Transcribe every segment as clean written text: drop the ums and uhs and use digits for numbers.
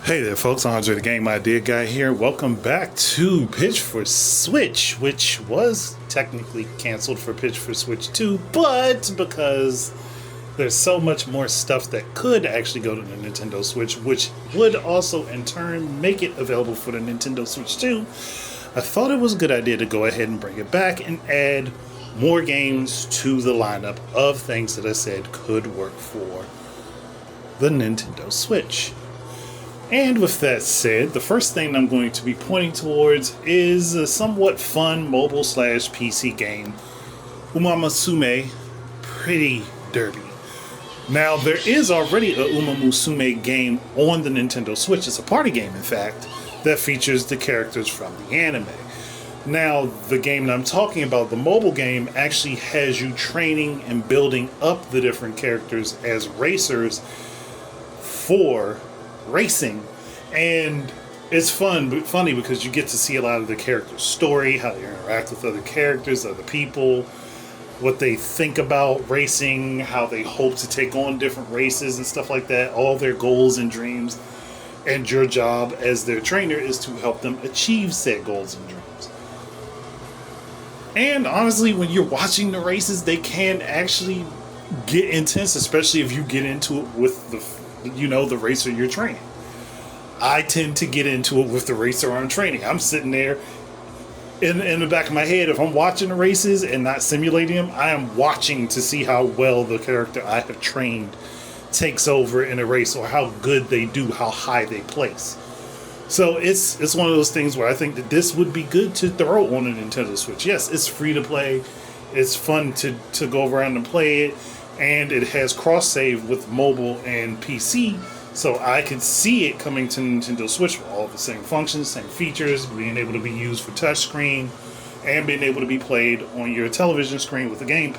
Hey there folks, Andre the Game Idea Guy here. Welcome back to Pitch for Switch, which was technically canceled for Pitch for Switch 2, but because there's so much more stuff that could actually go to the Nintendo Switch, which would also in turn make it available for the Nintendo Switch 2, I thought it was a good idea to go ahead and bring it back and add more games to the lineup of things that I said could work for the Nintendo Switch. And with that said, the first thing I'm going to be pointing towards is a somewhat fun mobile/PC game, Umamusume Pretty Derby. Now, there is already a Umamusume game on the Nintendo Switch. It's a party game, in fact, that features the characters from the anime. Now, the game that I'm talking about, the mobile game, actually has you training and building up the different characters as racers for racing, and it's funny because you get to see a lot of the characters' story, how they interact with other characters, other people, what they think about racing, how they hope to take on different races and stuff like that, all their goals and dreams, and your job as their trainer is to help them achieve said goals and dreams. And honestly, when you're watching the races, they can actually get intense, especially if you get into it with the racer you're training. I tend to get into it with the racer I'm training. I'm sitting there in the back of my head. If I'm watching the races and not simulating them, I am watching to see how well the character I have trained takes over in a race, or how good they do, how high they place. So it's one of those things where I think that this would be good to throw on a Nintendo Switch. Yes, it's free to play. It's fun to go around and play it. And it has cross-save with mobile and PC, so I could see it coming to Nintendo Switch with all the same functions, same features, being able to be used for touchscreen, and being able to be played on your television screen with a gamepad.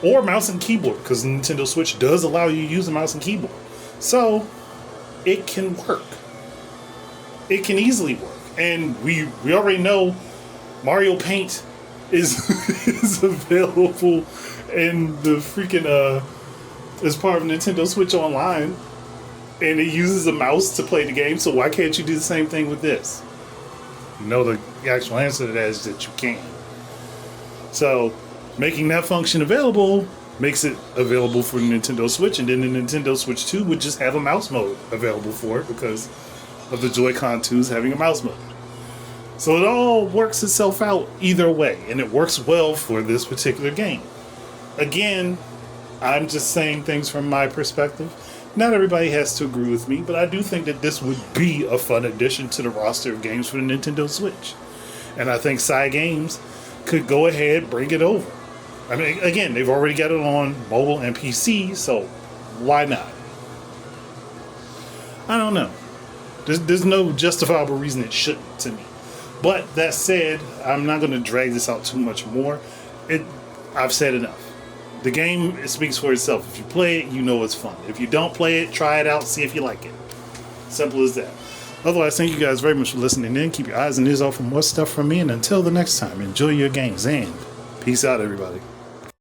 Or mouse and keyboard, because Nintendo Switch does allow you to use a mouse and keyboard. So, it can work. It can easily work. And we already know Mario Paint is available and the freaking as part of Nintendo Switch Online, and it uses a mouse to play the game, so why can't you do the same thing with this? The actual answer to that is that you can. So making that function available makes it available for the Nintendo Switch, and then the Nintendo Switch 2 would just have a mouse mode available for it because of the Joy-Con 2s having a mouse mode. So it all works itself out either way, and it works well for this particular game. Again, I'm just saying things from my perspective. Not everybody has to agree with me, but I do think that this would be a fun addition to the roster of games for the Nintendo Switch. And I think G.I.G Games could go ahead, bring it over. I mean, again, they've already got it on mobile and PC, so why not? I don't know. There's no justifiable reason it shouldn't to me. But that said, I'm not going to drag this out too much more. I've said enough. The game, it speaks for itself. If you play it, you know it's fun. If you don't play it, try it out, see if you like it. Simple as that. Otherwise, thank you guys very much for listening in. Keep your eyes and ears out for more stuff from me. And until the next time, enjoy your games and peace out, everybody.